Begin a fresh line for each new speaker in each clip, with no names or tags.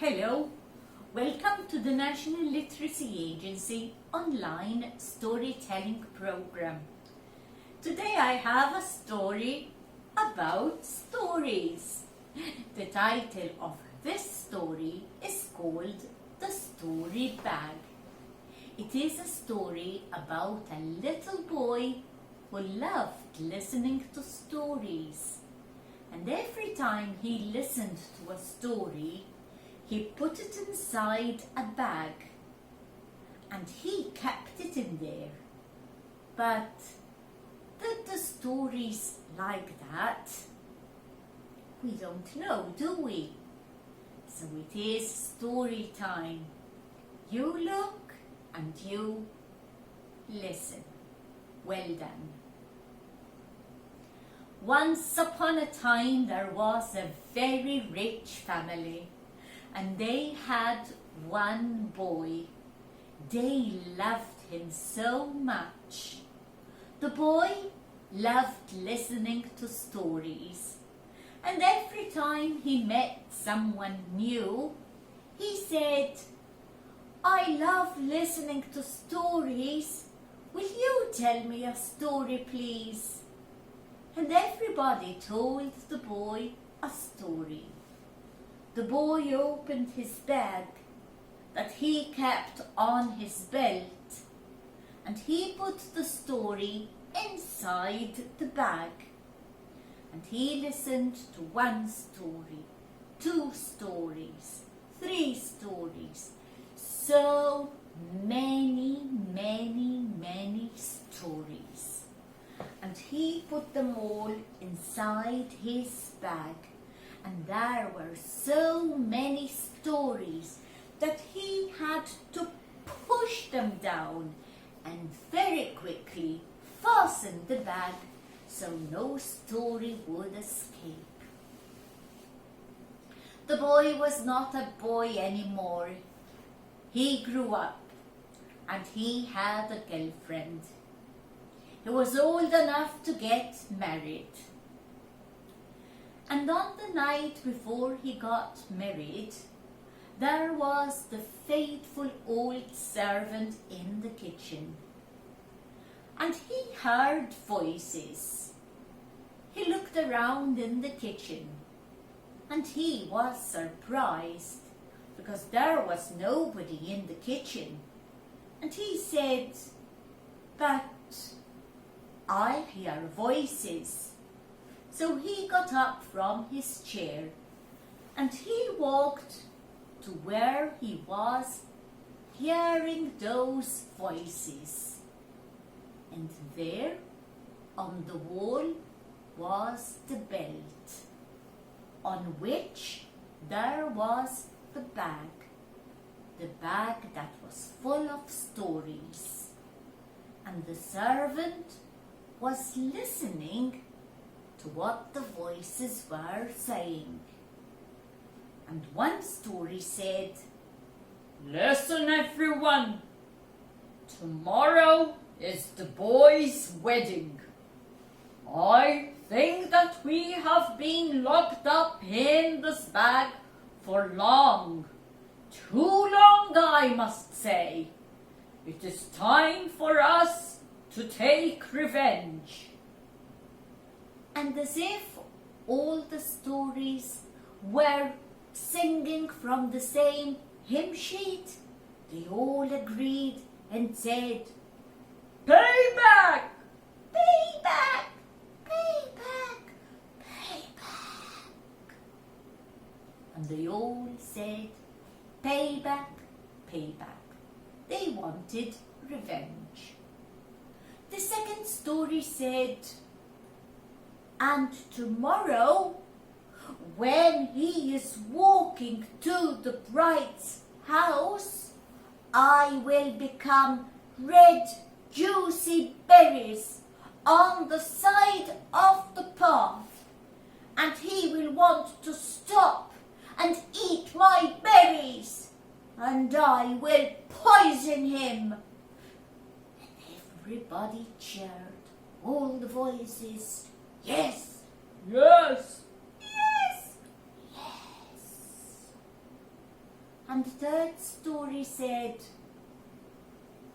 Hello, welcome to the National Literacy Agency online storytelling program. Today I have a story about stories. The title of this story is called The Story Bag. It is a story about a little boy who loved listening to stories. And every time he listened to a story, he put it inside a bag and he kept it in there. But did the stories like that? We don't know, do we? So it is story time. You look and you listen. Well done. Once upon a time there was a very rich family, and they had one boy. They loved him so much. The boy loved listening to stories, and every time he met someone new, he said, "I love listening to stories. Will you tell me a story, please?" And everybody told the boy a story. The boy opened his bag that he kept on his belt, and he put the story inside the bag. And he listened to one story, 2 stories, 3 stories, so many stories. And he put them all inside his bag. And there were so many stories that he had to push them down and very quickly fasten the bag so no story would escape. The boy was not a boy anymore. He grew up and he had a girlfriend. He was old enough to get married. And on the night before he got married, there was the faithful old servant in the kitchen. And he heard voices. He looked around in the kitchen, and he was surprised because there was nobody in the kitchen. And he said, "But I hear voices." So he got up from his chair and he walked to where he was hearing those voices. And there on the wall was the belt, on which there was the bag that was full of stories. And the servant was listening to what the voices were saying. And one story said, "Listen everyone, tomorrow is the boy's wedding. I think that we have been locked up in this bag for long, too long I must say. It is time for us to take revenge." And as if all the stories were singing from the same hymn sheet, they all agreed and said, "Payback! Payback! Payback! Payback!" And they all said, "Payback! Payback!" They wanted revenge. The second story said, "And tomorrow, when he is walking to the bride's house, I will become red, juicy berries on the side of the path, and he will want to stop and eat my berries, and I will poison him." And everybody cheered, all the voices, "Yes, yes, yes, yes." And the third story said,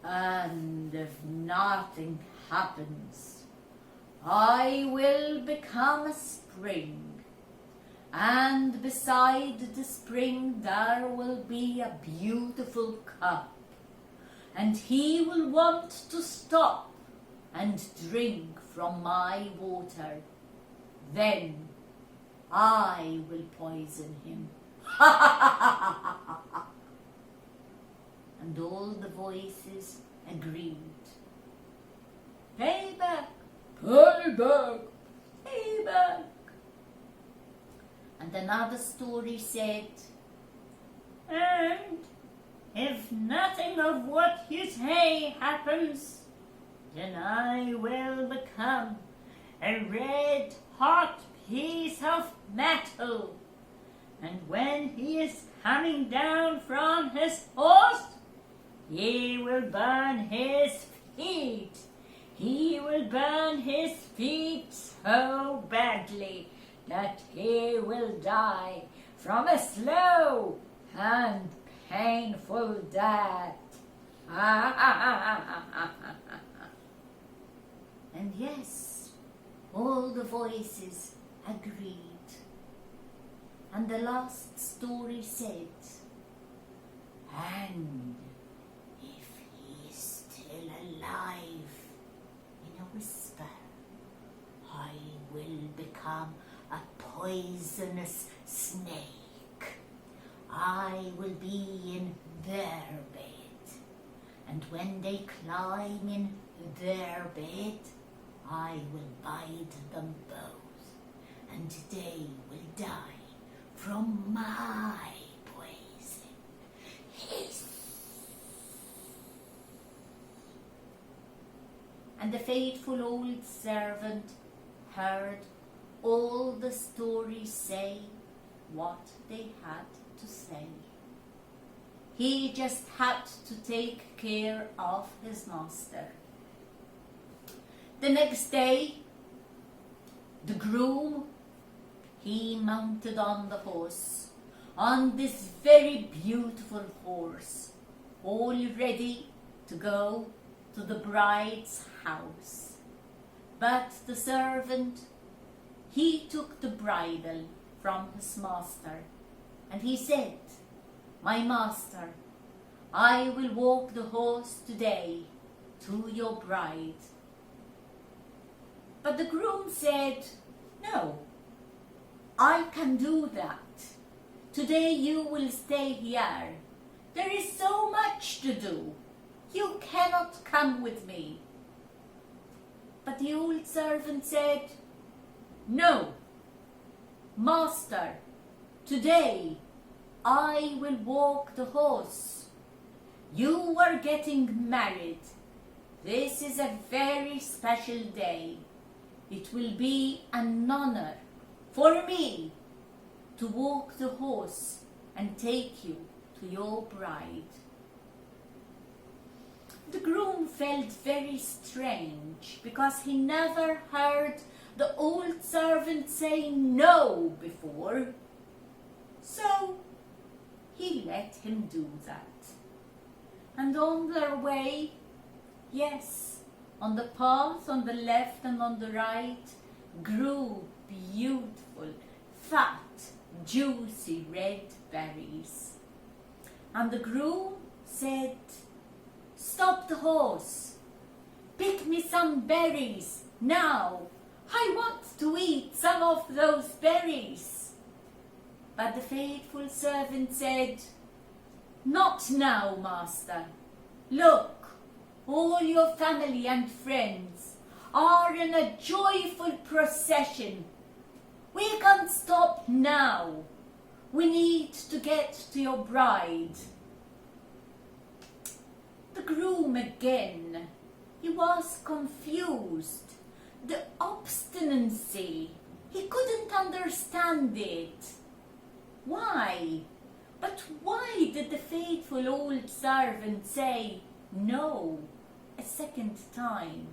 and if nothing happens, I will become a spring, and beside the spring there will be a beautiful cup, and he will want to stop and drink from my water. Then I will poison him. And all the voices agreed. Payback! Payback! Payback! And another story said, and if nothing of what you say happens, then I will become a red hot piece of metal. And when he is coming down from his horse, he will burn his feet. He will burn his feet so badly that he will die from a slow and painful death. And yes, all the voices agreed. And the last story said, and if he is still alive, in a whisper, I will become a poisonous snake. I will be in their bed, and when they climb in their bed, I will bite them both, and they will die from my poison. Hiss! And the faithful old servant heard all the stories say what they had to say. He just had to take care of his master. The next day, the groom, he mounted on the horse, on this very beautiful horse, all ready to go to the bride's house. But the servant, he took the bridle from his master, and he said, my master, I will walk the horse today to your bride. But the groom said, no, I can do that. Today you will stay here. There is so much to do. You cannot come with me. But the old servant said, no, master, today I will walk the horse. You are getting married. This is a very special day. It will be an honor for me to walk the horse and take you to your bride. The groom felt very strange because he never heard the old servant say no before. So he let him do that. And on their way, yes, on the path on the left and on the right, grew beautiful, fat, juicy red berries. And the groom said, stop the horse. Pick me some berries now. I want to eat some of those berries. But the faithful servant said, not now, master. Look, all your family and friends are in a joyful procession. We can't stop now. We need to get to your bride. The groom again, he was confused. The obstinacy, he couldn't understand it. Why? But why did the faithful old servant say no a second time?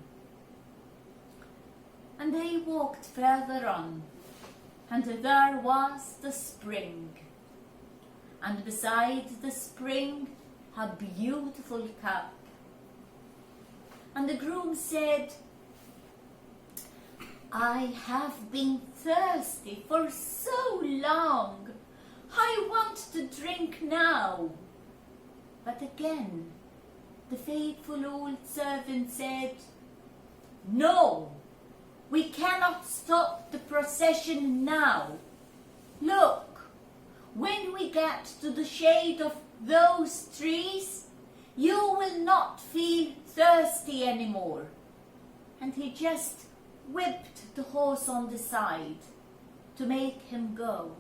And they walked further on, and there was the spring. and beside the spring a beautiful cup. And the groom said, "I have been thirsty for so long. I want to drink now." But again, the faithful old servant said, "No, we cannot stop the procession now. Look, when we get to the shade of those trees, you will not feel thirsty anymore." And he just whipped the horse on the side to make him go.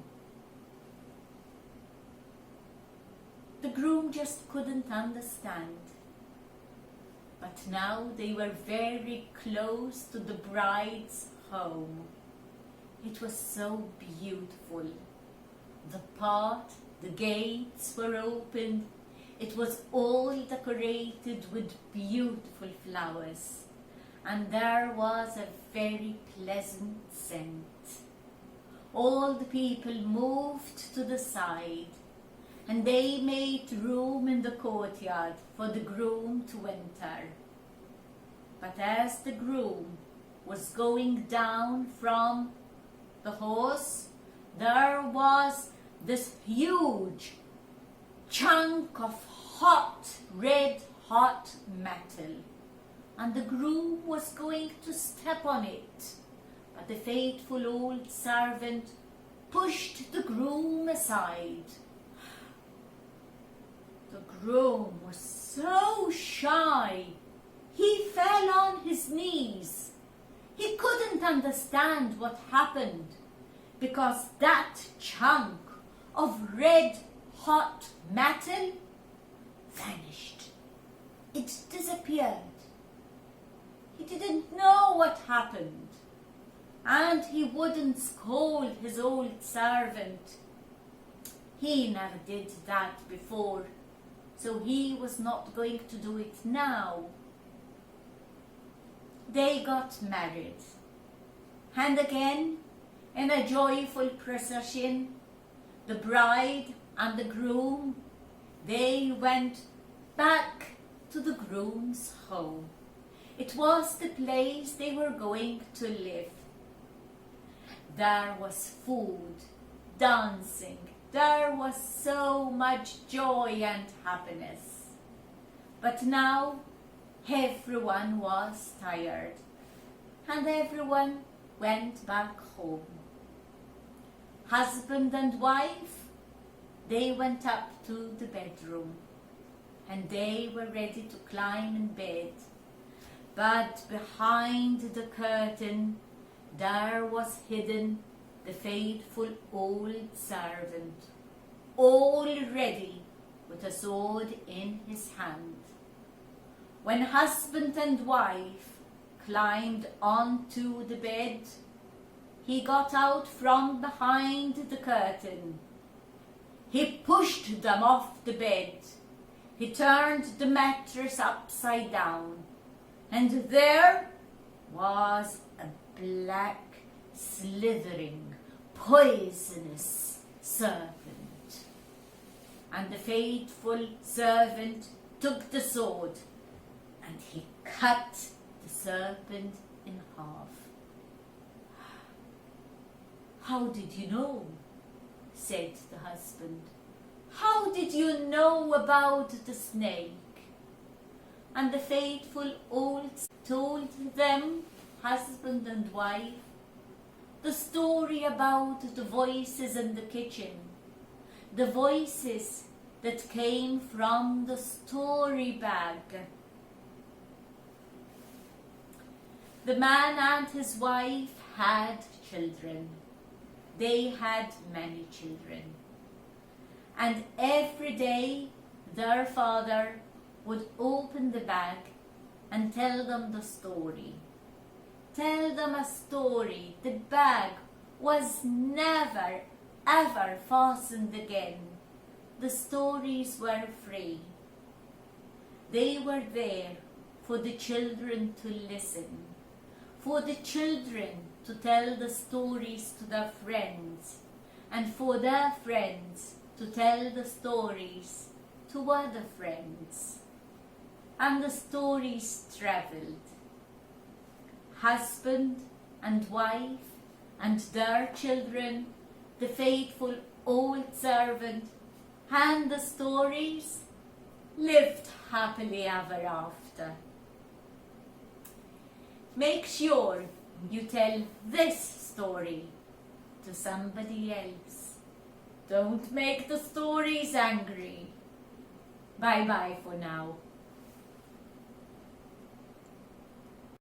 The groom just couldn't understand. But now they were very close to the bride's home. It was so beautiful. The path, the gates were opened. It was all decorated with beautiful flowers. And there was a very pleasant scent. All the people moved to the side, and they made room in the courtyard for the groom to enter. But as the groom was going down from the horse, there was this huge chunk of red hot metal, and the groom was going to step on it. But the faithful old servant pushed the groom aside. The groom was so shy, he fell on his knees. He couldn't understand what happened, because that chunk of red hot metal vanished. It disappeared. He didn't know what happened, and he wouldn't scold his old servant. He never did that before, so he was not going to do it now. They got married, and again, in a joyful procession, the bride and the groom, they went back to the groom's home. It was the place they were going to live. There was food, dancing, there was so much joy and happiness. But now everyone was tired, and everyone went back home. Husband and wife, they went up to the bedroom, and they were ready to climb in bed. But behind the curtain, there was hidden the faithful old servant, all ready with a sword in his hand. When husband and wife climbed onto the bed, he got out from behind the curtain. He pushed them off the bed. He turned the mattress upside down, and there was a black, slithering, poisonous serpent. And the faithful servant took the sword, and he cut the serpent in half. "How did you know?" said the husband. "How did you know about the snake?" And the faithful old told them, husband and wife, the story about the voices in the kitchen, the voices that came from the story bag. The man and his wife had children. They had many children. And every day their father would open the bag and tell them the story. Tell them a story. The bag was never ever fastened again. The stories were free. They were there for the children to listen, for the children to tell the stories to their friends, and for their friends to tell the stories to other friends. And the stories travelled. Husband and wife and their children, the faithful old servant, and the stories lived happily ever after. Make sure you tell this story to somebody else. Don't make the stories angry. Bye-bye for now.